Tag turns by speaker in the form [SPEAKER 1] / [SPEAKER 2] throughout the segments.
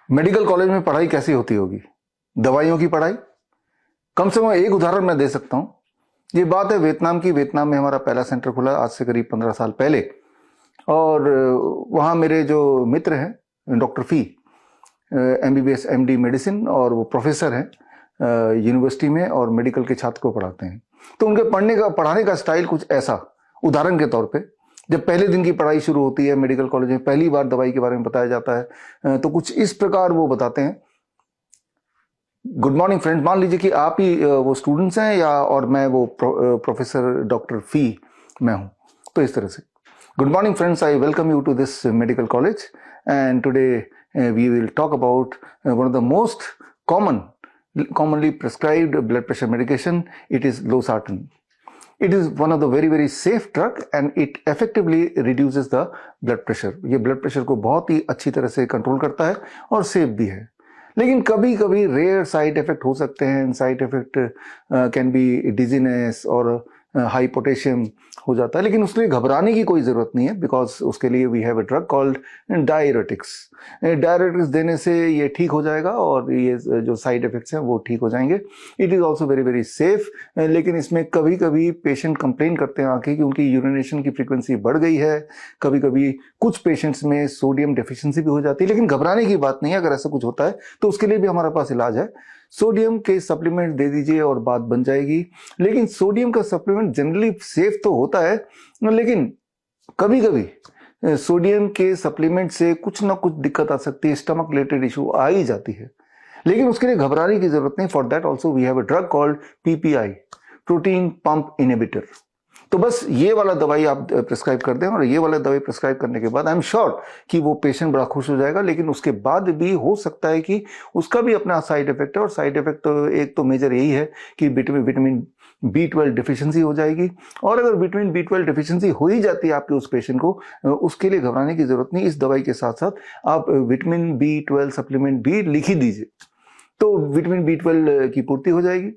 [SPEAKER 1] Medical college में पढ़ाई कैसी होती होगी? दवाइयों की पढ़ाई। कम से कम एक उदाहरण मैं दे सकता हूँ। ये बात है वियतनाम की। वियतनाम में हमारा पहला सेंटर खुला आज से करीब 15 साल पहले, और वहाँ मेरे जो मित्र हैं डॉक्टर फी, MBBS MD मेडिसिन, और वो प्रोफेसर हैं यूनिवर्सिटी में और मेडिकल के छात्र को पढ़ाते हैं। तो उनके पढ़ाने का स्टाइल कुछ ऐसा, उदाहरण के तौर पे जब पहले दिन की पढ़ाई शुरू होती है मेडिकल कॉलेज में, पहली बार दवाई के बारे में बताया जाता है, तो कुछ इस प्रकार वो बताते हैं। गुड मॉर्निंग फ्रेंड, मान लीजिए कि आप ही वो स्टूडेंट्स हैं या और मैं वो प्रोफेसर डॉक्टर फी मैं हूं, तो इस तरह से good morning friends, I welcome you to this medical college and today we will talk about one of the most commonly prescribed blood pressure medication. It is losartan. It is one of the very safe drug and it effectively reduces the blood pressure. ये blood pressure को बहुत ही अच्छी तरह से control करता है और safe भी है। लेकिन कभी कभी रेयर साइड इफेक्ट हो सकते हैं। Side effect can be dizziness और हाई पोटेशियम हो जाता है, लेकिन उसके लिए घबराने की कोई जरूरत नहीं है, बिकॉज उसके लिए we have a drug called diuretics. Diuretics देने से ये ठीक हो जाएगा और ये जो साइड इफेक्ट्स हैं वो ठीक हो जाएंगे। It is also very safe. लेकिन इसमें कभी कभी पेशेंट कंप्लेन करते हैं आके कि उनकी यूरिनेशन की फ्रीक्वेंसी बढ़ गई है। कभी कभी कुछ पेशेंट्स में सोडियम डेफिशिएंसी भी हो जाती है, लेकिन घबराने की बात नहीं है। अगर ऐसा कुछ होता है तो उसके लिए भी हमारे पास इलाज है। सोडियम के सप्लीमेंट दे दीजिए और बात बन जाएगी। लेकिन सोडियम का सप्लीमेंट जनरली सेफ तो होता है, लेकिन कभी कभी सोडियम के सप्लीमेंट से कुछ ना कुछ दिक्कत आ सकती है, स्टमक रिलेटेड इशू आ ही जाती है। लेकिन उसके लिए घबराने की जरूरत नहीं। For that also we have a drug called PPI, protein pump inhibitor. तो बस ये वाला दवाई आप प्रिस्क्राइब कर दें, और ये वाला दवाई प्रिस्क्राइब करने के बाद आई एम श्योर कि वो पेशेंट बड़ा खुश हो जाएगा। लेकिन उसके बाद भी हो सकता है कि उसका भी अपना साइड इफेक्ट है, और साइड इफेक्ट तो एक तो मेजर यही है कि विटामिन B12 डिफिशिएंसी हो जाएगी। और अगर विटामिन B12 डिफिशिएंसी हो ही जाती है आपके उस पेशेंट को, उसके लिए घबराने की जरूरत नहीं। इस दवाई के साथ साथ आप विटामिन B12 सप्लीमेंट भी लिख ही दीजिए, तो विटामिन B12 की पूर्ति हो जाएगी।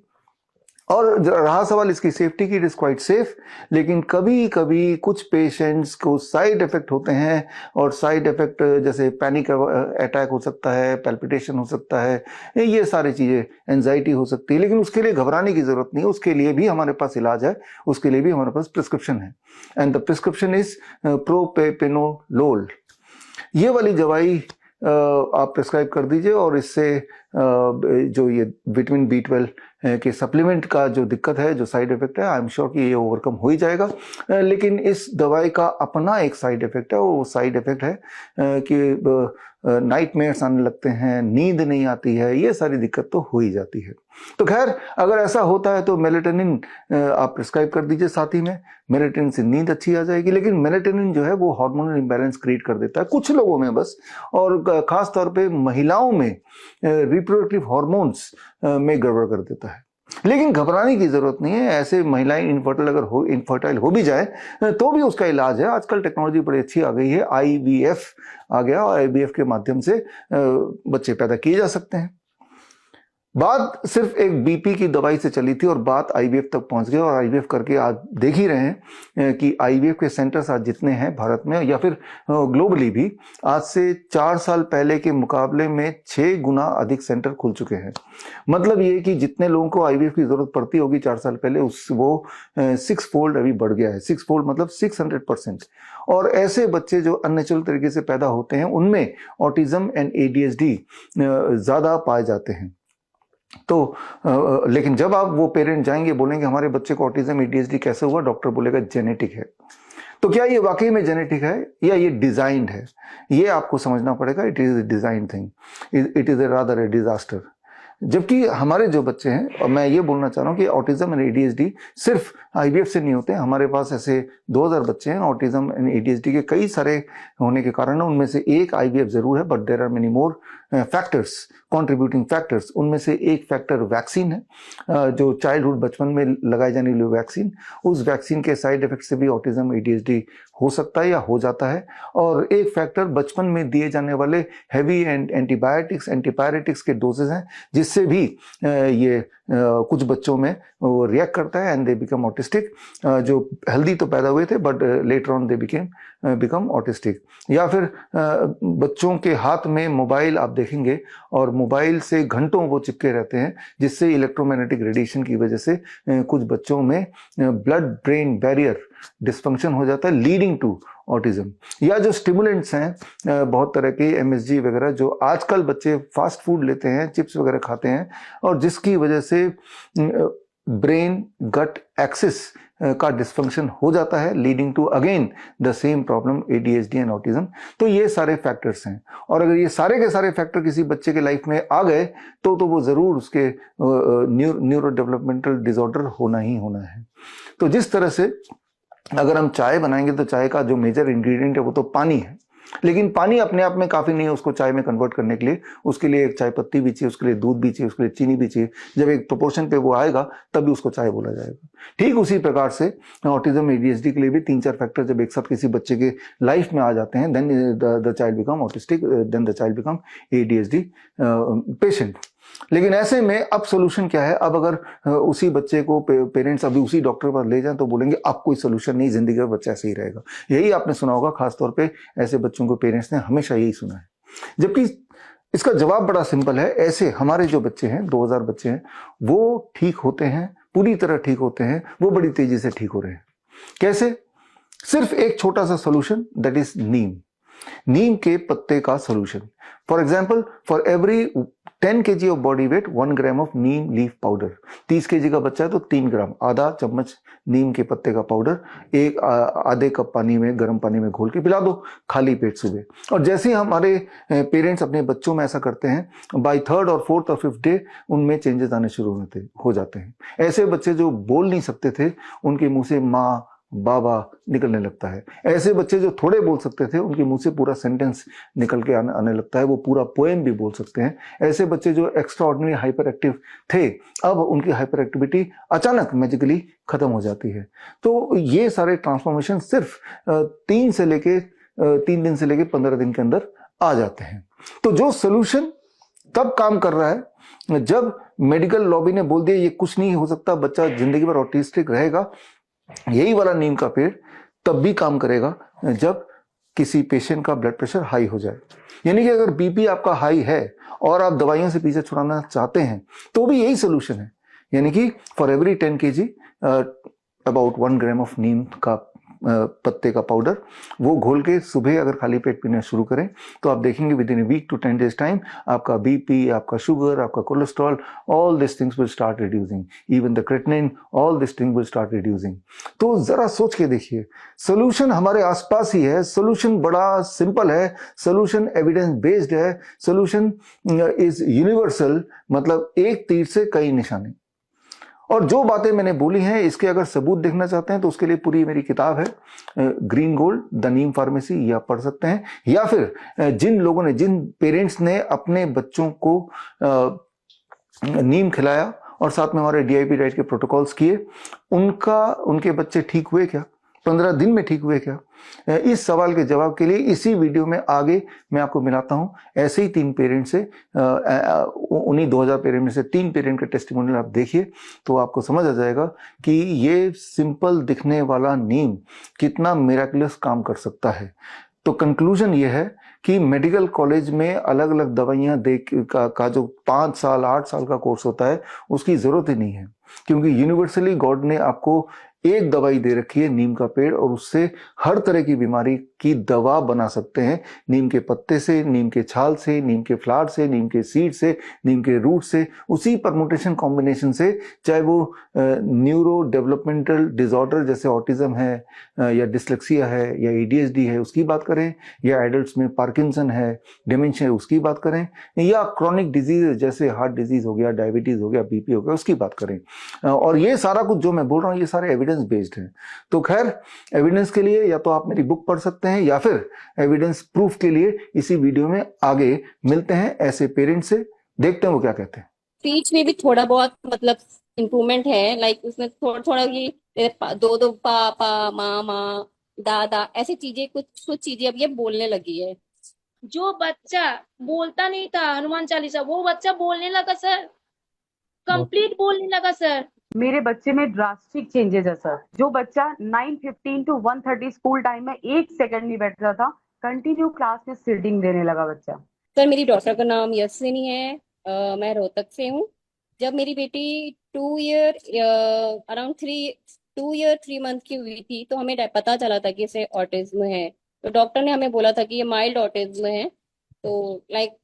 [SPEAKER 1] और रहा सवाल इसकी सेफ्टी की, इट इज क्वाइट सेफ। लेकिन कभी कभी कुछ पेशेंट्स को साइड इफेक्ट होते हैं, और साइड इफेक्ट जैसे पैनिक अटैक हो सकता है, पैल्पिटेशन हो सकता है, ये सारी चीजें, एंजाइटी हो सकती है। लेकिन उसके लिए घबराने की जरूरत नहीं है, उसके लिए भी हमारे पास इलाज है, उसके लिए भी हमारे पास प्रिस्क्रिप्शन है। And the prescription is propranolol. ये वाली दवाई आप प्रिस्क्राइब कर दीजिए, और इससे जो ये विटामिन B12 के सप्लीमेंट का जो दिक्कत है, जो साइड इफेक्ट है, आई एम श्योर कि ये ओवरकम हो ही जाएगा। लेकिन इस दवाई का अपना एक साइड इफेक्ट है। वो साइड इफेक्ट है कि नाइटमेयर्स आने लगते हैं, नींद नहीं आती है, ये सारी दिक्कत तो हो ही जाती है। तो खैर, अगर ऐसा होता है तो मेलेटोनिन आप प्रिस्क्राइब कर दीजिए साथ ही में। मेलेटोनिन से नींद अच्छी आ जाएगी। लेकिन मेलेटोनिन जो है वो हार्मोनल इंबैलेंस क्रिएट कर देता है कुछ लोगों में बस, और खास तौर पे महिलाओं में रिप्रोडक्टिव हार्मोन्स में गड़बड़ कर देता है। लेकिन घबराने की जरूरत नहीं है। ऐसे महिलाएं इनफर्टाइल हो भी जाए तो भी उसका इलाज है। आजकल टेक्नोलॉजी बड़ी अच्छी आ गई है, IVF आ गया, और IVF के माध्यम से बच्चे पैदा किए जा सकते हैं। बात सिर्फ एक BP की दवाई से चली थी और बात IVF तक पहुंच गई, और IVF करके आज देख ही रहे हैं कि IVF के सेंटर्स आज जितने हैं भारत में या फिर ग्लोबली भी, आज से 4 साल पहले के मुकाबले में 6 गुना अधिक सेंटर खुल चुके हैं। मतलब ये कि जितने लोगों को IVF की जरूरत पड़ती होगी 4 साल पहले, वो 6 फोल्ड अभी बढ़ गया है। 6 फोल्ड मतलब 600%। और ऐसे बच्चे जो अननेचुरल तरीके से पैदा होते हैं, उनमें ऑटिज्म एंड ADHD ज्यादा पाए जाते हैं। तो लेकिन जब आप वो पेरेंट जाएंगे, बोलेंगे हमारे बच्चे को ऑटिज्म ADHD कैसे हुआ, डॉक्टर बोलेगा जेनेटिक है। तो क्या ये वाकई में जेनेटिक है या ये डिजाइंड है, ये आपको समझना पड़ेगा। It is a design thing, it is a rather a disaster. जबकि हमारे जो बच्चे हैं, और मैं ये बोलना चाह रहा हूँ कि ऑटिज्म एंड ADHD सिर्फ IVF से नहीं होते। हमारे पास ऐसे 2000 बच्चे हैं ऑटिज्म एंड ADHD के कई सारे होने के कारण। उनमें से एक IVF जरूर है, but there are many more factors, contributing factors. उनमें से एक फैक्टर वैक्सीन है, जो चाइल्डहुड बचपन में लगाई जाने वाली वैक्सीन, उस वैक्सीन के साइड इफेक्ट से भी ऑटिज्म ADHD हो सकता है या हो जाता है। और एक फैक्टर बचपन में दिए जाने वाले हैवी एंटीबायोटिक्स के डोजेज हैं, जिससे भी ये कुछ बच्चों में वो रिएक्ट करता है एंड दे बिकम ऑटिस्टिक। जो हेल्दी तो पैदा हुए थे but later on they become autistic. या फिर बच्चों के हाथ में मोबाइल आप देखेंगे और मोबाइल से घंटों वो चिपके रहते हैं, जिससे इलेक्ट्रोमैग्नेटिक रेडिएशन की वजह से कुछ बच्चों में ब्लड ब्रेन बैरियर डिस्फंक्शन हो जाता है, लीडिंग टू ऑटिज्म। या जो स्टिमुलेंट्स हैं बहुत तरह के एमएसजी वगैरह, जो आजकल बच्चे फास्ट फूड लेते हैं, चिप्स वगैरह खाते हैं, और जिसकी वजह से ब्रेन गट एक्सिस का डिस्फंक्शन हो जाता है, leading to again the same problem ADHD and autism. तो ये सारे फैक्टर्स हैं, और अगर ये सारे के सारे फैक्टर किसी बच्चे के लाइफ में आ गए तो वो जरूर उसके न्यूरो डेवलपमेंटल डिसऑर्डर होना ही होना है। तो जिस तरह से अगर हम चाय बनाएंगे तो चाय का जो मेजर इंग्रेडिएंट है वो तो पानी है, लेकिन पानी अपने आप में काफी नहीं है उसको चाय में कन्वर्ट करने के लिए। उसके लिए एक चाय पत्ती भी चाहिए, उसके लिए दूध भी चाहिए, उसके लिए चीनी भी चाहिए। जब एक प्रोपोर्शन पे वो आएगा तभी उसको चाय बोला जाएगा। ठीक उसी प्रकार से ऑटिज्म एडीएचडी के लिए भी 3-4 फैक्टर जब एक साथ किसी बच्चे के लाइफ में आ जाते हैं, then the child become autistic, then the child become ADHD patient. लेकिन ऐसे में अब सोल्यूशन क्या है? अब अगर उसी बच्चे को पेरेंट्स अभी उसी डॉक्टर पर ले जाएं तो बोलेंगे अब कोई सोल्यूशन नहीं, जिंदगी भर बच्चा ऐसे ही रहेगा। यही आपने सुना होगा, खासतौर पे ऐसे बच्चों को पेरेंट्स ने हमेशा यही सुना है। जबकि इसका जवाब बड़ा सिंपल है। ऐसे हमारे जो बच्चे हैं, 2000 बच्चे हैं, वो ठीक होते हैं, पूरी तरह ठीक होते हैं, वो बड़ी तेजी से ठीक हो रहे हैं। कैसे? सिर्फ एक छोटा सा सोल्यूशन, दैट इज नीम के पत्ते का solution. For example, for every 10 kg of body weight 1 gram of Neem leaf powder. 30 kg का बच्चा है तो 3 ग्राम, आधा चम्मच नीम के पत्ते का पाउडर एक आधे कप पानी में, गर्म पानी में घोल के पिला दो खाली पेट सुबह। और जैसे हमारे पेरेंट्स अपने बच्चों में ऐसा करते हैं, बाय 3rd और 4th और 5th डे उनमें चेंजेस आने शुरू हो जाते हैं। ऐसे बच्चे जो बोल नहीं सकते थे, उनके मुंह से माँ बाबा निकलने लगता है। ऐसे बच्चे जो थोड़े बोल सकते थे, उनके मुंह से पूरा सेंटेंस निकल के आने लगता है, वो पूरा पोएम भी बोल सकते हैं। ऐसे बच्चे जो एक्स्ट्रा ऑर्डिनरी हाइपर एक्टिव थे, अब उनकी हाइपर एक्टिविटी अचानक मैजिकली खत्म हो जाती है। तो ये सारे ट्रांसफॉर्मेशन सिर्फ 3 दिन से लेके 15 दिन के अंदर आ जाते हैं। तो जो सोल्यूशन तब काम कर रहा है जब मेडिकल लॉबी ने बोल दिया ये कुछ नहीं हो सकता, बच्चा जिंदगी भर ऑटिस्टिक रहेगा, यही वाला नीम का पेड़ तब भी काम करेगा जब किसी पेशेंट का ब्लड प्रेशर हाई हो जाए। यानी कि अगर बीपी आपका हाई है और आप दवाइयों से पीछे छुड़ाना चाहते हैं तो भी यही सोल्यूशन है। यानी कि for every 10 kg about 1 gram of neem का पत्ते का पाउडर, वो घोल के सुबह अगर खाली पेट पीना शुरू करें तो आप देखेंगे within week to 10 days time आपका बीपी, आपका शुगर, आपका cholesterol, all this things will start reducing, even the creatinine, all this thing will start reducing. तो जरा सोच के देखिए, सोल्यूशन हमारे आसपास ही है, सोल्यूशन बड़ा सिंपल है, सोल्यूशन एविडेंस बेस्ड है, सोल्यूशन इज यूनिवर्सल, मतलब एक तीर से कई निशाने। और जो बातें मैंने बोली हैं इसके अगर सबूत देखना चाहते हैं तो उसके लिए पूरी मेरी किताब है green gold the Neem pharmacy, ये आप पढ़ सकते हैं। या फिर जिन पेरेंट्स ने अपने बच्चों को नीम खिलाया और साथ में हमारे डीआईपी डाइट के प्रोटोकॉल्स किए, उनके बच्चे ठीक हुए क्या, 15 दिन में ठीक हुए क्या? इस सवाल के जवाब के लिए इसी वीडियो में आगे मैं आपको मिलाता हूं ऐसे ही 3 पेरेंट से, उन्हीं 2000 पेरेंट में से 3 पेरेंट के टेस्टिमोनियल आप देखिए तो आपको समझ आ जाएगा कि ये सिंपल दिखने वाला नीम कितना मिराकुलस काम कर सकता है। तो कंक्लूजन ये है कि मेडिकल कॉलेज में अलग अलग दवाइयां का जो 5 साल 8 साल का कोर्स होता है उसकी जरूरत ही नहीं है, क्योंकि यूनिवर्सली गॉड ने आपको एक दवाई दे रखी है नीम का पेड़, और उससे हर तरह की बीमारी की दवा बना सकते हैं। नीम के पत्ते से, नीम के छाल से, नीम के फ्लावर से, नीम के सीड से, नीम के रूट से, उसी परमुटेशन कॉम्बिनेशन से, चाहे वो न्यूरो डेवलपमेंटल डिसऑर्डर जैसे ऑटिज्म है या डिसलेक्सिया है या एडीएचडी है उसकी बात करें, या एडल्ट्स में पार्किंसन है, डिमेंशिया है उसकी बात करें, या क्रॉनिक डिजीज जैसे हार्ट डिजीज हो गया, डायबिटीज हो गया, बीपी हो गया उसकी बात करें। और ये सारा कुछ जो मैं बोल रहा हूँ ये सारे एविडेंस बेस्ड है। तो खैर, एविडेंस के लिए या तो आप मेरी बुक पढ़ सकते हैं या फिर एविडेंस प्रूफ के लिए इसी वीडियो में आगे मिलते हैं ऐसे पेरेंट से, देखते हैं वो क्या कहते हैं।
[SPEAKER 2] स्पीच में भी थोड़ा बहुत मतलब इम्प्रूवमेंट है, लाइक उसमें थोड़ा थोड़ा ये दो दो पा पा मा मा दा दा ऐसी चीजें, कुछ कुछ चीजें अब ये बोलने लगी है।
[SPEAKER 3] जो बच्चा बोलता नहीं था हनुमान चालीसा, वो बच्चा बोलने लगा सर।
[SPEAKER 1] बहुत
[SPEAKER 3] कंप्लीट बोलने लगा सर। मेरे बच्चे में ड्रास्टिक चेंजेस है सर। जो बच्चा 9:15 टू 1:30 स्कूल टाइम में एक सेकंड नहीं बैठ रहा था, कंटिन्यू क्लास में सीटिंग देने लगा बच्चा।
[SPEAKER 2] सर मेरी डॉटर का नाम यशस्विनी है। मैं रोहतक से हूँ। जब मेरी बेटी 2 ईयर अराउंड 2 ईयर 3 मंथ की हुई थी तो हमें पता चला था कि इसे ऑटिज्म है। तो डॉक्टर ने हमें बोला था कि ये माइल्ड ऑटिज्म है। तो लाइक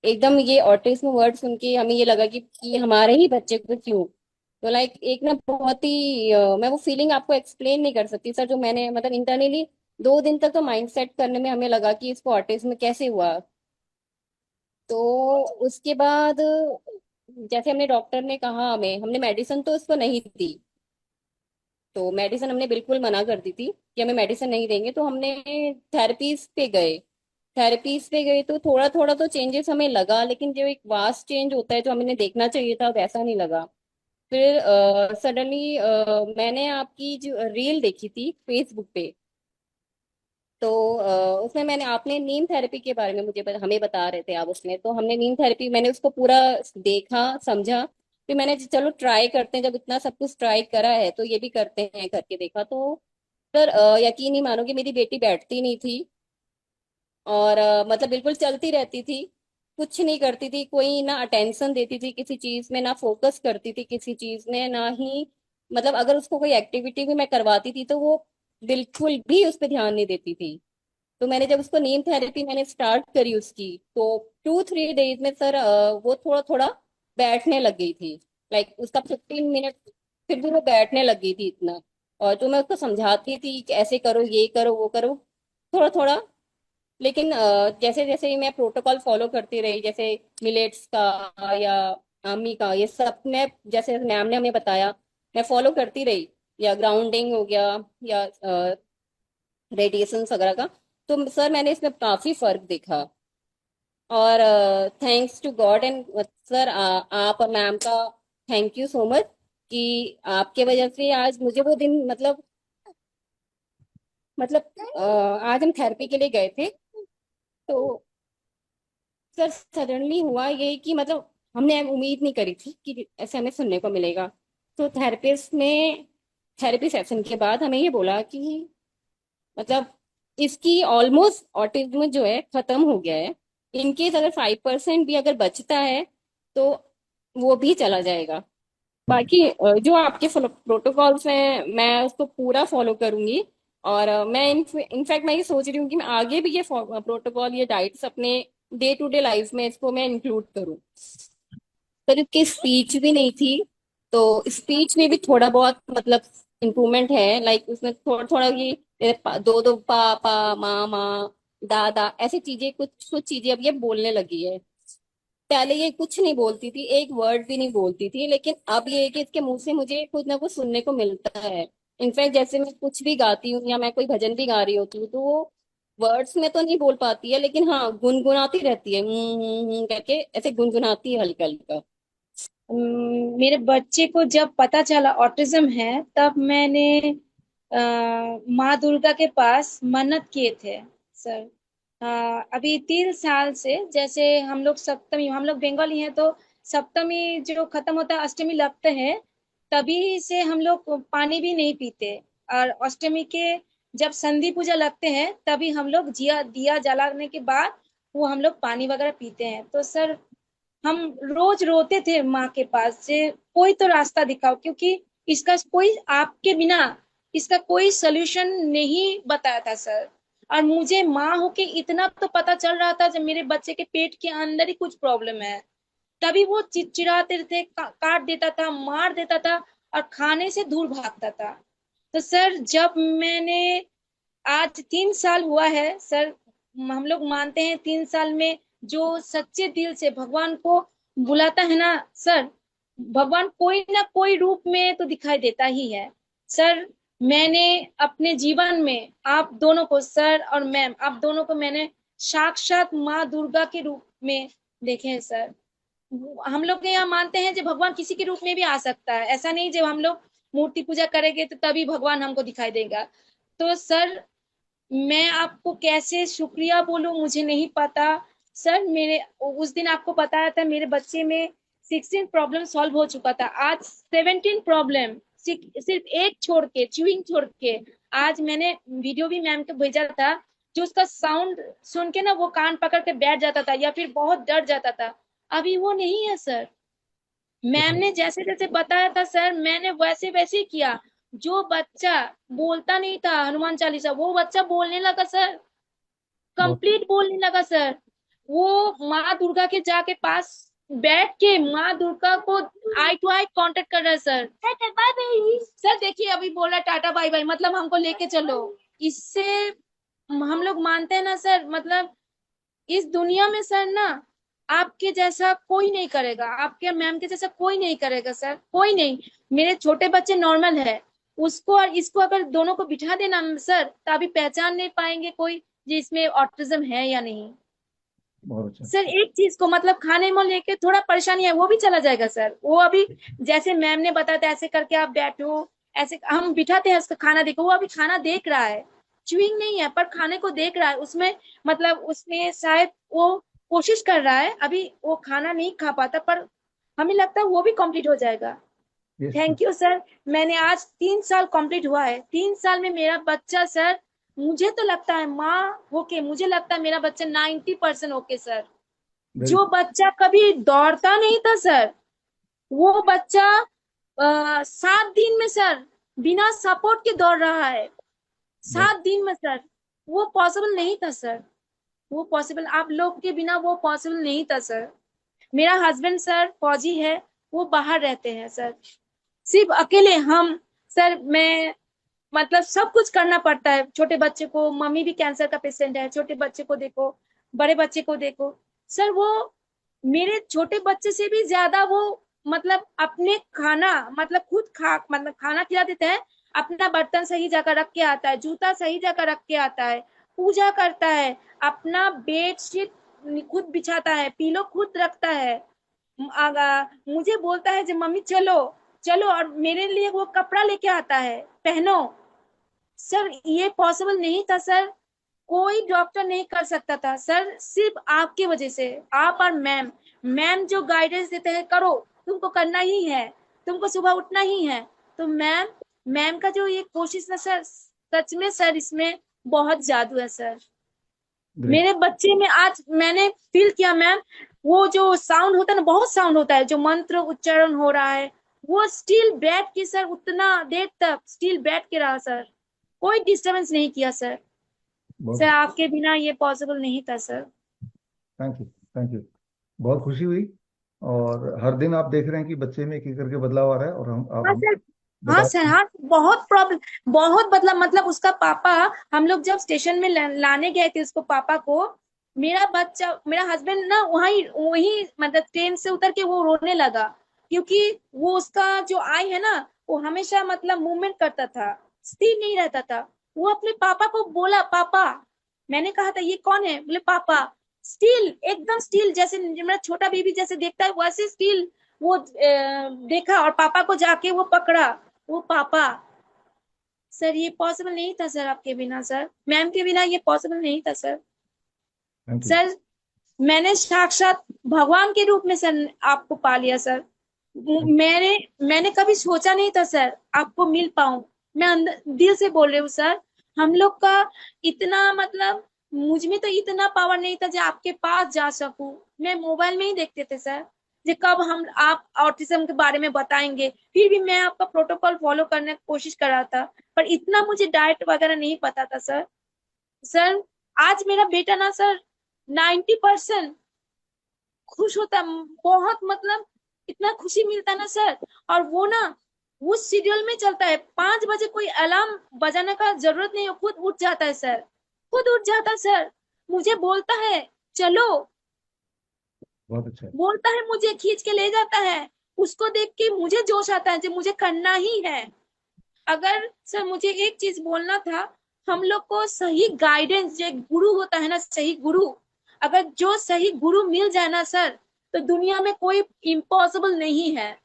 [SPEAKER 2] एकदम ये ऑटिज्म वर्ड सुन के हमें ये लगा कि हमारे ही बच्चे को क्यों। तो लाइक एक ना बहुत ही मैं वो फीलिंग आपको एक्सप्लेन नहीं कर सकती सर। जो मैंने मतलब इंटरनली 2 दिन तक तो माइंड सेट करने में हमें लगा कि इसको ऑटिज्म कैसे हुआ। तो उसके बाद जैसे हमने डॉक्टर ने कहा हमें, हमने मेडिसिन तो उसको नहीं दी। तो मेडिसिन हमने बिल्कुल मना कर दी थी कि हमें मेडिसिन नहीं देंगे। तो हमने थेरेपीज पे गए। थेरेपीज पे गए तो थोड़ा थोड़ा तो चेंजेस हमें लगा, लेकिन जो एक वास्ट चेंज होता है जो हमें देखना चाहिए था वैसा नहीं लगा। फिर सडनली मैंने आपकी जो रील देखी थी फेसबुक पे। तो उसमें मैंने आपने नीम थेरेपी के बारे में हमें बता रहे थे आप उसमें। तो हमने नीम थेरेपी मैंने उसको पूरा देखा समझा। फिर मैंने चलो ट्राई करते हैं, जब इतना सब कुछ ट्राई करा है तो ये भी करते हैं करके देखा। तो सर यकीन नहीं मानोगे, मेरी बेटी बैठती नहीं थी। और मतलब बिल्कुल चलती रहती थी। कुछ नहीं करती थी, कोई ना अटेंशन देती थी किसी चीज में, ना फोकस करती थी किसी चीज में, ना ही मतलब अगर उसको कोई एक्टिविटी भी मैं करवाती थी तो वो बिल्कुल भी उस पर ध्यान नहीं देती थी। तो मैंने जब उसको नीम थेरेपी मैंने स्टार्ट करी उसकी, तो 2-3 डेज में सर वो थोड़ा थोड़ा बैठने लग गई थी। लाइक उसका 15 मिनट फिर भी वो बैठने लग गई थी इतना। और जो मैं उसको समझाती थी कि ऐसे करो ये करो वो करो, थोड़ा थोड़ा। लेकिन जैसे जैसे ही मैं प्रोटोकॉल फॉलो करती रही, जैसे मिलेट्स का या आमी का, ये सब मैं जैसे मैम ने हमें बताया मैं फॉलो करती रही। या ग्राउंडिंग हो गया या रेडिएशन वगैरह का। तो सर मैंने इसमें काफी फर्क देखा। और thanks to God and sir आप और मैम का थैंक यू सो मच कि आपके वजह से आज मुझे वो दिन मतलब आज हम थेरेपी के लिए गए थे। तो सर सडनली हुआ ये कि मतलब हमने उम्मीद नहीं करी थी कि ऐसे हमें सुनने को मिलेगा। तो थेरेपिस्ट ने थेरेपी सेशन के बाद हमें ये बोला कि मतलब इसकी ऑलमोस्ट ऑटिज्म जो है खत्म हो गया है। इनकेस अगर 5% भी अगर बचता है तो वो भी चला जाएगा। बाकी जो आपके प्रोटोकॉल्स हैं मैं उसको पूरा फॉलो करूंगी। और मैं इनफैक्ट मैं ये सोच रही हूँ कि मैं आगे भी ये प्रोटोकॉल ये डाइट्स अपने डे टू डे लाइफ में इसको मैं इंक्लूड करूँ। पर इसकी स्पीच भी नहीं थी। तो स्पीच में भी थोड़ा बहुत मतलब इम्प्रूवमेंट है। लाइक उसमें थोड़ा थोड़ा कि दो दो पा पा मा मा दादा ऐसी चीजें कुछ कुछ चीजें अब ये बोलने लगी है। पहले ये कुछ नहीं बोलती थी, एक वर्ड भी नहीं बोलती थी, लेकिन अब ये है कि इसके मुंह से मुझे कुछ ना कुछ सुनने को मिलता है। इनफैक्ट जैसे मैं कुछ भी गाती हूँ या मैं कोई भजन भी गा रही होती हूँ तो वो वर्ड्स में तो नहीं बोल पाती है, लेकिन हाँ गुनगुनाती रहती है करके ऐसे गुनगुनाती है हल्का हल्का।
[SPEAKER 4] मेरे बच्चे को जब पता चला ऑटिज्म है तब मैंने माँ दुर्गा के पास मन्नत किए थे सर। अभी 3 साल से जैसे हम लोग सप्तमी, हम लोग बंगाली हैं तो सप्तमी जो खत्म होता है अष्टमी लगते हैं, तभी से हम लोग पानी भी नहीं पीते। और अष्टमी के जब संधि पूजा लगते हैं तभी हम लोग दिया जलाने के बाद वो हम लोग पानी वगैरह पीते हैं। तो सर हम रोज रोते थे माँ के पास से कोई तो रास्ता दिखाओ, क्योंकि इसका कोई आपके बिना इसका कोई सोल्यूशन नहीं बताया था सर। और मुझे माँ होके इतना तो पता चल रहा था जब मेरे बच्चे के पेट के अंदर ही कुछ प्रॉब्लम है, तभी वो चिड़चिड़ाते थे, काट देता था, मार देता था और खाने से दूर भागता था। तो सर जब मैंने आज 3 साल हुआ है सर, हम लोग मानते हैं 3 साल में जो सच्चे दिल से भगवान को बुलाता है ना सर, भगवान कोई ना कोई रूप में तो दिखाई देता ही है। सर मैंने अपने जीवन में आप दोनों को सर और मैम आप दोनों को मैंने साक्षात माँ दुर्गा के रूप में देखे हैं सर। हम लोग के यहाँ मानते हैं जब भगवान किसी के रूप में भी आ सकता है, ऐसा नहीं जब हम लोग मूर्ति पूजा करेंगे तो तभी भगवान हमको दिखाई देगा। तो सर मैं आपको कैसे शुक्रिया बोलूं मुझे नहीं पता। सर मेरे उस दिन आपको बताया था मेरे बच्चे में 16 प्रॉब्लम सॉल्व हो चुका था, आज 17 प्रॉब्लम, सिर्फ एक छोड़ के, च्यूइंग छोड़ के। आज मैंने वीडियो भी मैम को भेजा था, जो उसका साउंड सुन के ना वो कान पकड़ के बैठ जाता था या फिर बहुत डर जाता था, अभी वो नहीं है सर। मैम ने जैसे जैसे बताया था सर, मैंने वैसे वैसे ही किया। जो बच्चा बोलता नहीं था हनुमान चालीसा, वो बच्चा बोलने लगा सर,
[SPEAKER 1] बहुत
[SPEAKER 4] कंप्लीट बोलने लगा सर। वो माँ दुर्गा के जाके पास बैठ के माँ दुर्गा को आई टू आई कांटेक्ट कर रहा है सर। बाय बाय सर, देखिए अभी बोला टाटा बाय बाय, मतलब हमको लेके चलो। इससे हम लोग मानते हैं ना सर, मतलब इस दुनिया में सर ना आपके जैसा कोई नहीं करेगा, आपके मैम के जैसा कोई नहीं करेगा सर, कोई नहीं। मेरे छोटे बच्चे नॉर्मल है, उसको और इसको अगर दोनों को बिठा देना सर, तो अभी पहचान नहीं पाएंगे कोई जी इसमें ऑटिज्म है या नहीं।
[SPEAKER 1] बहुत अच्छा।
[SPEAKER 4] सर एक चीज को मतलब खाने में लेके थोड़ा परेशानी है, वो भी चला जाएगा सर। वो अभी जैसे मैम ने बताया था ऐसे करके आप बैठो, ऐसे हम बिठाते हैं उसका खाना देखो, वो अभी खाना देख रहा है, च्युइंग नहीं है पर खाने को देख रहा है। उसमें मतलब उसमें शायद वो कोशिश कर रहा है, अभी वो खाना नहीं खा पाता, पर हमें लगता है वो भी कंप्लीट हो जाएगा।
[SPEAKER 1] Yes
[SPEAKER 4] thank you sir. मैंने आज 3 साल कंप्लीट हुआ है, 3 साल में मेरा बच्चा सर, मुझे तो लगता है माँ होके मुझे लगता है मेरा बच्चा 90% ओके सर।
[SPEAKER 1] वेरी
[SPEAKER 4] जो बच्चा कभी दौड़ता नहीं था सर, वो बच्चा 7 दिन में सर बिना सपोर्ट के दौड़ रहा है,
[SPEAKER 1] बहुत
[SPEAKER 4] 7 दिन में सर। वो पॉसिबल नहीं था सर, वो पॉसिबल आप लोग के बिना वो पॉसिबल नहीं था सर। मेरा हस्बैंड सर फौजी है, वो बाहर रहते हैं सर, सिर्फ अकेले हम सर। मैं मतलब सब कुछ करना पड़ता है, छोटे बच्चे को, मम्मी भी कैंसर का पेशेंट है, छोटे बच्चे को देखो, बड़े बच्चे को देखो सर। वो मेरे छोटे बच्चे से भी ज्यादा वो मतलब अपने खाना मतलब खुद खा मतलब खाना खिला देते हैं, अपना बर्तन सही जगह रख के आता है, जूता सही जगह रख के आता है, पूजा करता है, अपना बेडशीट खुद बिछाता है, पिलो खुद रखता है। मुझे बोलता है जो मम्मी चलो चलो, और मेरे लिए वो कपड़ा लेके आता है, पहनो। सर ये पॉसिबल नहीं था सर, कोई डॉक्टर नहीं कर सकता था सर, सिर्फ आपकी वजह से। आप और मैम, मैम जो गाइडेंस देते हैं करो, तुमको करना ही है, तुमको सुबह उठना ही है। तो मैम, मैम का जो ये कोशिश है सर, सच में सर इसमें बहुत जादू है सर।
[SPEAKER 1] ग्रेट।
[SPEAKER 4] मेरे बच्चे में आज मैंने फील किया मैम, वो जो साउंड होता है ना, बहुत साउंड होता है, जो मंत्र उच्चारण हो रहा है, वो स्टिल बैठ के सर उतना देर तक स्टिल बैठ के रहा सर, कोई डिस्टरबेंस नहीं किया सर।
[SPEAKER 1] बहुत
[SPEAKER 4] सर
[SPEAKER 1] अच्छा।
[SPEAKER 4] आपके बिना ये पॉसिबल नहीं था sir.
[SPEAKER 1] Thank you, thank you. बहुत खुशी हुई। और हर दिन आप देख रहे हैं कि बच्चे में एक एक करके बदलाव आ रहा है, और हम आप
[SPEAKER 4] हाँ
[SPEAKER 1] हम
[SPEAKER 4] सर, हाँ
[SPEAKER 1] बता
[SPEAKER 4] सर,
[SPEAKER 1] रहे हैं।
[SPEAKER 4] हाँ बहुत प्रॉब्लम, बहुत मतलब उसका पापा, हम लोग जब स्टेशन में लाने गए थे उसको पापा को, मेरा बच्चा, मेरा हस्बैंड ना वहीं वहीं मतलब ट्रेन से उतर के वो रोने लगा, क्योंकि वो उसका जो आई है ना, वो हमेशा मतलब मूवमेंट करता था, स्थिर नहीं रहता था। वो अपने पापा को बोला पापा, मैंने कहा था ये कौन है, बोले पापा। स्टील, एकदम स्टील, जैसे मेरा छोटा बेबी जैसे देखता है वैसे स्टील वो देखा, और पापा को जाके वो पकड़ा, वो पापा। सर ये पॉसिबल नहीं था सर, आपके बिना सर, मैम के बिना ये पॉसिबल नहीं था सर।
[SPEAKER 1] Thank you.
[SPEAKER 4] सर मैंने साक्षात भगवान के रूप में सर आपको पा लिया सर। मैंने मैंने कभी सोचा नहीं था सर आपको मिल पाऊं। मैं अंदर दिल से बोल रही हूँ सर, हम लोग का इतना मतलब मुझ में तो इतना पावर नहीं था जो आपके पास जा सकूं। मैं मोबाइल में ही देखते थे सर, जो कब हम आप ऑटिज्म के बारे में बताएंगे, फिर भी मैं आपका प्रोटोकॉल फॉलो करने की कोशिश कर रहा था, पर इतना मुझे डाइट वगैरह नहीं पता था सर। सर आज मेरा बेटा ना सर 90% खुश होता है, बहुत मतलब इतना खुशी मिलता है ना सर। और वो ना उस शेड्यूल में चलता है, 5 बजे कोई अलार्म बजाने का जरूरत नहीं है, खुद उठ जाता है सर, खुद उठ जाता है सर, मुझे बोलता है चलो,
[SPEAKER 1] बहुत अच्छा है।
[SPEAKER 4] बोलता है मुझे खींच के ले जाता है। उसको देख के मुझे जोश आता है जो मुझे करना ही है। अगर सर मुझे एक चीज बोलना था, हम लोग को सही गाइडेंस, जो गुरु होता है ना, सही गुरु, अगर जो सही गुरु मिल जाए ना सर, तो दुनिया में कोई इम्पॉसिबल नहीं है।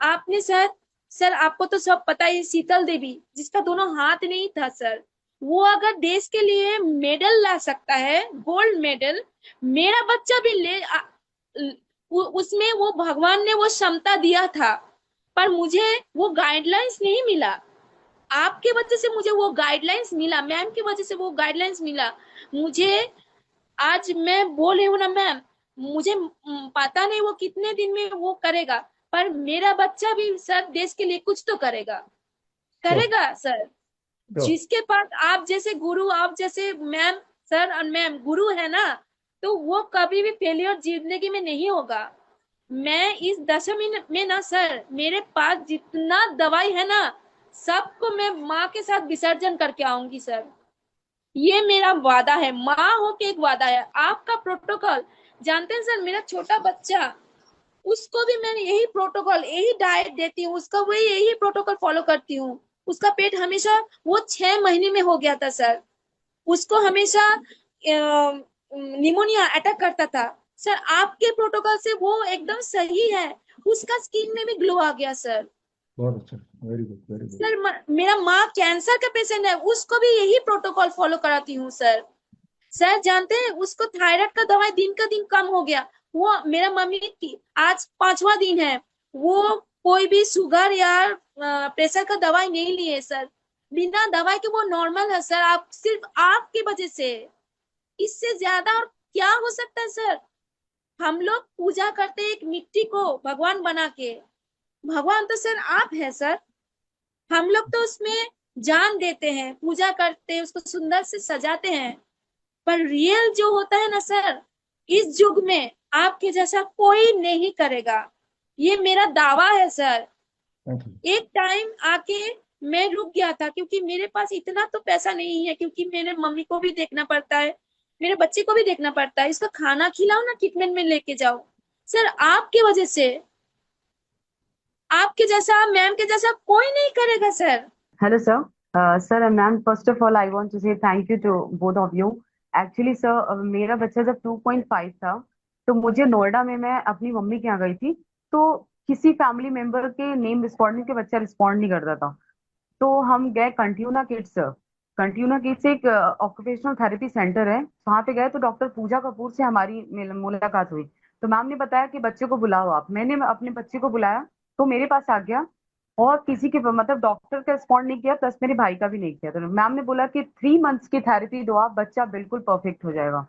[SPEAKER 4] आपने सर, सर आपको तो सब पता है, शीतल देवी जिसका दोनों हाथ नहीं था सर, वो अगर देश के लिए मेडल ला सकता है, गोल्ड मेडल, मेरा बच्चा भी उसमें वो भगवान ने वो क्षमता दिया था, पर मुझे वो गाइडलाइंस नहीं मिला। आपके वजह से मुझे वो गाइडलाइंस मिला, मैम की वजह से वो गाइडलाइंस मिला मुझे। आज मैं बोल रही हूँ ना मैम, मुझे पता नहीं वो कितने दिन में वो करेगा, पर मेरा बच्चा भी सर देश के लिए कुछ तो करेगा,
[SPEAKER 1] श्योर
[SPEAKER 4] करेगा सर।
[SPEAKER 1] श्योर।
[SPEAKER 4] जिसके पास आप जैसे गुरु, आप जैसे मैम, सर और मैम गुरु है ना, तो वो कभी भी फेलियर जिंदगी में नहीं होगा। मैं इस दशमी में ना सर, मेरे पास जितना दवाई है ना, सबको मैं माँ के साथ विसर्जन करके आऊंगी सर। ये मेरा वादा है, माँ हो के एक वादा है। आपका प्रोटोकॉल जानते हैं सर, मेरा छोटा बच्चा, उसको भी मैं यही प्रोटोकॉल, यही डाइट देती हूँ, उसका वही यही प्रोटोकॉल फॉलो करती हूँ। उसका पेट हमेशा, वो 6 महीने में हो गया था सर, उसको हमेशा निमोनिया अटैक करता था सर। आपके प्रोटोकॉल से वो एकदम सही है, उसका स्किन में भी ग्लो आ गया सर।
[SPEAKER 1] बहुत अच्छा, very good very good.
[SPEAKER 4] Sir मेरा माँ कैंसर का पेशेंट है, उसको भी यही प्रोटोकॉल फॉलो कराती हूँ सर। सर जानते हैं, उसको थायराइड का दवाई दिन का दिन कम हो गया। वो मेरा मम्मी की आज 5वां दिन है, वो कोई भी शुगर या प्रेशर का दवाई नहीं लिए सर। बिना दवाई के वो नॉर्मल है सर। आप सिर्फ आपकी वजह से, इससे ज्यादा और क्या हो सकता है सर। हम लोग पूजा करते हैं एक मिट्टी को भगवान बना के, भगवान तो सर आप है सर। हम लोग तो उसमें जान देते हैं, पूजा करते हैं, उसको सुंदर से सजाते हैं, पर रियल जो होता है ना सर, इस युग में आपके जैसा कोई नहीं करेगा। ये मेरा दावा है सर।
[SPEAKER 1] Thank you.
[SPEAKER 4] एक टाइम आके मैं रुक गया था, क्योंकि मेरे पास इतना तो पैसा नहीं है, क्योंकि मेरे मम्मी को भी देखना पड़ता है, मेरे बच्चे को भी देखना पड़ता है, इसका खाना खिलाओ ना, ट्रीटमेंट में लेके जाओ। सर आपकी वजह से, आपके जैसा, मैम के जैसा कोई नहीं करेगा sir.
[SPEAKER 3] Hello, sir. Sir and ma'am, first of all, I want to say thank you to both of you. Actually, sir, मेरा बच्चा जब 2.5 था, तो मुझे नोएडा में मैं अपनी मम्मी के यहाँ गई थी, तो किसी फैमिली मेंबर के नेम रिस्पॉन्डिंग के बच्चा रिस्पॉन्ड नहीं करता था, तो हम गए कंट्यूना किड्स। कंट्यूना किड्स एक ऑक्यूपेशनल थेरेपी सेंटर है, वहां पे गए तो डॉक्टर पूजा कपूर से हमारी मुलाकात हुई। तो मैम ने बताया कि बच्चे को बुलाओ आप। मैंने अपने बच्चे को बुलाया, तो मेरे पास आ गया, और किसी के मतलब डॉक्टर का रिस्पॉन्ड नहीं किया, प्लस मेरे भाई का भी नहीं किया। तो मैम ने बोला कि 3 मंथ्स की थेरेपी दो आप, बच्चा बिल्कुल परफेक्ट हो जाएगा।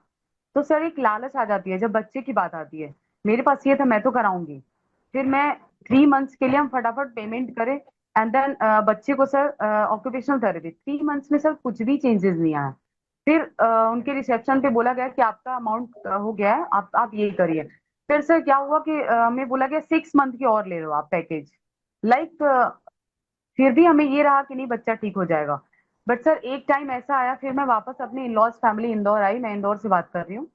[SPEAKER 3] तो सर एक लालच आ जाती है जब बच्चे की बात आती है, मेरे पास ये था मैं तो कराऊंगी। फिर मैं 3 मंथ्स के लिए हम फटाफट पेमेंट करें, एंड देन बच्चे को सर ऑक्यूपेशनल थेरेपी 3 मंथ्स में सर कुछ भी चेंजेस नहीं आया। फिर उनके रिसेप्शन पे बोला गया कि आपका अमाउंट हो गया है, आप ये करिए। फिर सर क्या हुआ कि हमें बोला गया 6 मंथ की और ले लो आप पैकेज। लाइक फिर भी हमें ये रहा कि नहीं बच्चा ठीक हो जाएगा। बट सर एक टाइम ऐसा आया, फिर मैं वापस अपने इन लॉज फैमिली इंदौर आई, मैं इंदौर से बात कर रही हूँ।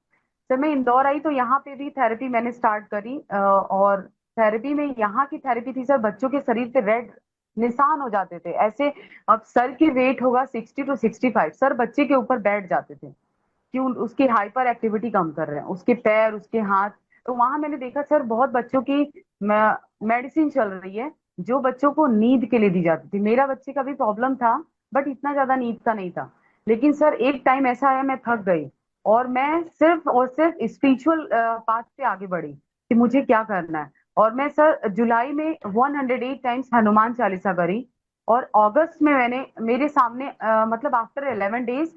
[SPEAKER 3] सर मैं इंदौर आई तो यहाँ पे भी थेरेपी मैंने स्टार्ट करी, और थेरेपी में यहाँ की थेरेपी थी सर, बच्चों के शरीर पे रेड निशान हो जाते थे ऐसे। अब सर की वेट होगा 60 to 65, सर बच्चे के ऊपर बैठ जाते थे कि उसकी हाइपर एक्टिविटी कम कर रहे हैं, उसके पैर उसके हाथ। तो वहां मैंने देखा सर बहुत बच्चों की मेडिसिन चल रही है जो बच्चों को नींद के लिए दी जाती थी। मेरा बच्चे का भी प्रॉब्लम था, बट इतना ज्यादा नींद का नहीं था। लेकिन सर एक टाइम ऐसा आया, मैं थक गई, और मैं सिर्फ और सिर्फ स्पिरिचुअल पाथ पे आगे बढ़ी कि मुझे क्या करना है। और मैं सर जुलाई में 108 टाइम्स हनुमान चालीसा करी, और अगस्त में मैंने मेरे सामने मतलब आफ्टर 11 डेज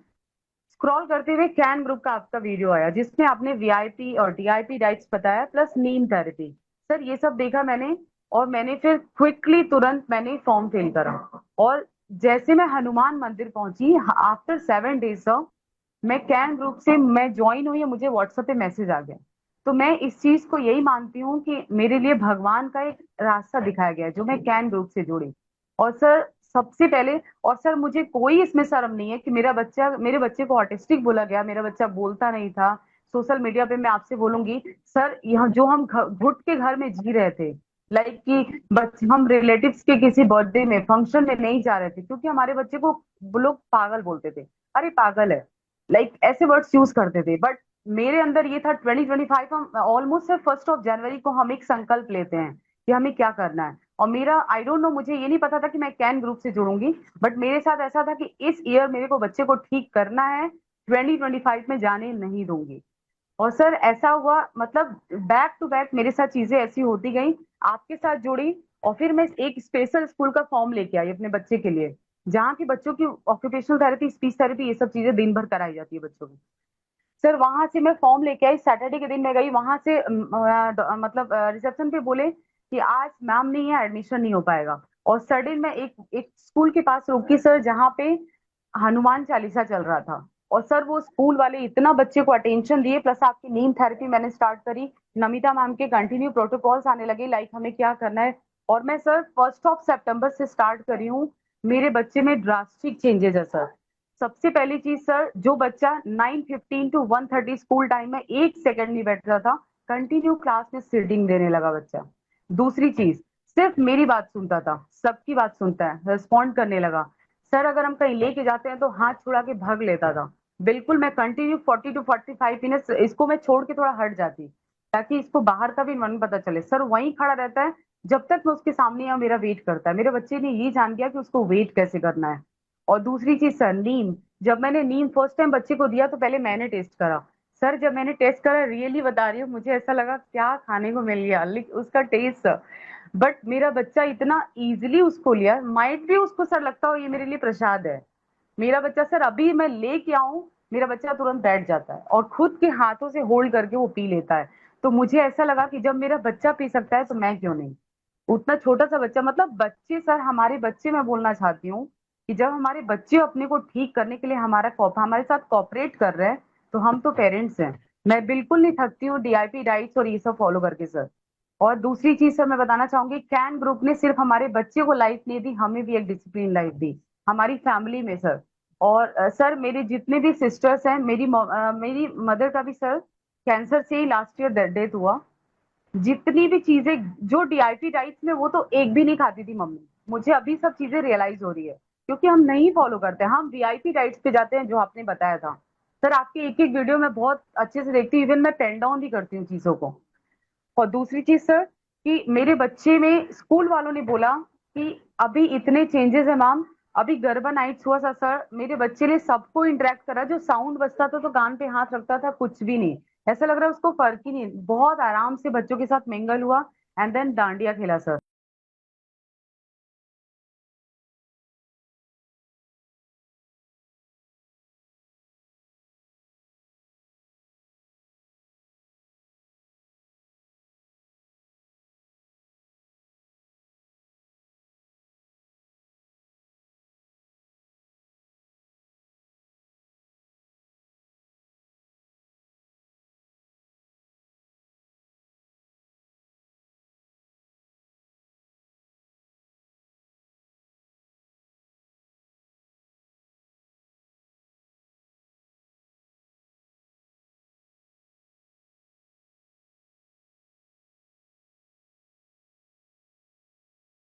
[SPEAKER 3] स्क्रॉल करते हुए कैन ग्रुप का आपका वीडियो आया, जिसमें आपने वीआईपी और डीआईपी डाइट्स बताया, प्लस नीम थेरेपी। सर ये सब देखा मैंने, और मैंने फिर क्विकली तुरंत मैंने फॉर्म फिल करा। और जैसे मैं हनुमान मंदिर पहुंची आफ्टर 7 डेज सर, मैं कैन ग्रुप से मैं ज्वाइन हुई, मुझे व्हाट्सएप पे मैसेज आ गया। तो मैं इस चीज को यही मानती हूँ कि मेरे लिए भगवान का एक रास्ता दिखाया गया है, जो मैं कैन ग्रुप से जुड़ी। और सर सबसे पहले, और सर मुझे कोई इसमें शर्म नहीं है कि मेरे बच्चे को ऑटिस्टिक बोला गया, मेरा बच्चा बोलता नहीं था। सोशल मीडिया पे मैं आपसे बोलूंगी सर, यहाँ जो हम घुट के घर में जी रहे थे, लाइक कि बच्चे हम रिलेटिव्स के किसी बर्थडे में फंक्शन में नहीं जा रहे थे, क्योंकि हमारे बच्चे को वो लोग पागल बोलते थे, अरे पागल है, लाइक ऐसे वर्ड्स यूज करते थे। बट मेरे अंदर ये था 2025, हम ऑलमोस्ट 1 जनवरी को हम एक संकल्प लेते हैं कि हमें क्या करना है। और मेरा आई डोंट नो, मुझे ये नहीं पता था कि मैं कैन ग्रुप से जुड़ूंगी, बट मेरे साथ ऐसा था कि इस ईयर मेरे को बच्चे को ठीक करना है, 2025 में जाने नहीं दूंगी। और सर ऐसा हुआ, मतलब बैक टू बैक मेरे साथ चीजें ऐसी होती गई, आपके साथ जुड़ी। और फिर मैं एक स्पेशल स्कूल का फॉर्म लेके आई अपने बच्चे के लिए, जहाँ की बच्चों की ऑक्यूपेशनल थेरेपी, स्पीच थेरेपी, ये सब चीजें दिन भर कराई जाती है बच्चों की। सर वहां से मैं फॉर्म लेके आई, सैटरडे के दिन मैं गई वहां से, मतलब रिसेप्शन पे बोले कि आज मैम नहीं है, एडमिशन नहीं हो पाएगा। और सडन मैं एक एक स्कूल के पास रुकी सर, जहाँ पे हनुमान चालीसा चल रहा था। और सर वो स्कूल वाले इतना बच्चे को अटेंशन दिए, प्लस आपकी नीम थेरेपी मैंने स्टार्ट करी, नमिता मैम के कंटिन्यू प्रोटोकॉल्स आने लगे, लाइक हमें क्या करना है। और मैं सर 1 सितंबर से स्टार्ट करी हूँ। मेरे बच्चे में ड्रास्टिक चेंजेस है सर। सबसे पहली चीज सर, जो बच्चा 9:15 to 1:30 स्कूल टाइम में 1 सेकंड नहीं बैठ रहा था, कंटिन्यू क्लास में सीटिंग देने लगा बच्चा। दूसरी चीज, सिर्फ मेरी बात सुनता था, सबकी बात सुनता है, रिस्पॉन्ड करने लगा। सर अगर हम कहीं लेके जाते हैं तो हाथ छुड़ा के भाग लेता था। बिल्कुल, मैं कंटिन्यू 40 to 45 मिनट इसको मैं छोड़ के थोड़ा हट जाती, ताकि इसको बाहर का भी मन पता चले। सर वहीं खड़ा रहता है, जब तक मैं उसके सामने या मेरा वेट करता है। मेरे बच्चे ने ये जान गया कि उसको वेट कैसे करना है। और दूसरी चीज सर, नीम, जब मैंने नीम फर्स्ट टाइम बच्चे को दिया तो पहले मैंने टेस्ट करा। सर जब मैंने टेस्ट करा, रियली बता रही हूँ, मुझे ऐसा लगा क्या खाने को मिल गया, उसका टेस्ट। बट मेरा बच्चा इतना इजीली उसको लिया, माइट भी उसको सर लगता हो ये मेरे लिए प्रसाद है। मेरा बच्चा सर, अभी मैं लेके आऊं, मेरा बच्चा तुरंत बैठ जाता है और खुद के हाथों से होल्ड करके वो पी लेता है। तो मुझे ऐसा लगा कि जब मेरा बच्चा पी सकता है तो मैं क्यों नहीं। उतना छोटा सा बच्चा, मतलब बच्चे सर, हमारे बच्चे, मैं बोलना चाहती हूँ कि जब हमारे बच्चे अपने को ठीक करने के लिए हमारे साथ कॉपरेट कर रहे हैं, तो हम तो पेरेंट्स हैं। मैं बिल्कुल नहीं थकती हूँ डीआईपी डाइट्स और ये सब फॉलो करके सर। और दूसरी चीज सर मैं बताना चाहूंगी, कैन ग्रुप ने सिर्फ हमारे बच्चे को लाइफ नहीं दी, हमें भी एक डिसिप्लिन लाइफ दी, हमारी फैमिली में सर। और सर मेरे जितने भी सिस्टर्स हैं, मेरी मदर का भी सर कैंसर से ही लास्ट ईयर डेथ हुआ। जितनी भी चीजें जो डीआईपी डाइट्स में, वो तो एक भी नहीं खाती थी मम्मी। मुझे अभी सब चीजें रियलाइज हो रही है, क्योंकि हम नहीं फॉलो करते, हम वीआईपी डाइट्स पे जाते हैं, जो आपने बताया था। सर आपकी एक एक वीडियो में बहुत अच्छे से देखती हूँ, इवन मैं पेन डाउन भी करती हूँ चीजों को। और दूसरी चीज सर, कि मेरे बच्चे में स्कूल वालों ने बोला कि अभी इतने चेंजेस है मैम। अभी गरबा नाइट्स हुआ था सर, मेरे बच्चे ने सबको इंटरेक्ट करा, जो साउंड बजता था तो कान पे हाथ रखता था, कुछ भी नहीं, ऐसा लग रहा है उसको फर्क ही नहीं। बहुत आराम से बच्चों के साथ मिंगल हुआ, एंड देन डांडिया खेला सर।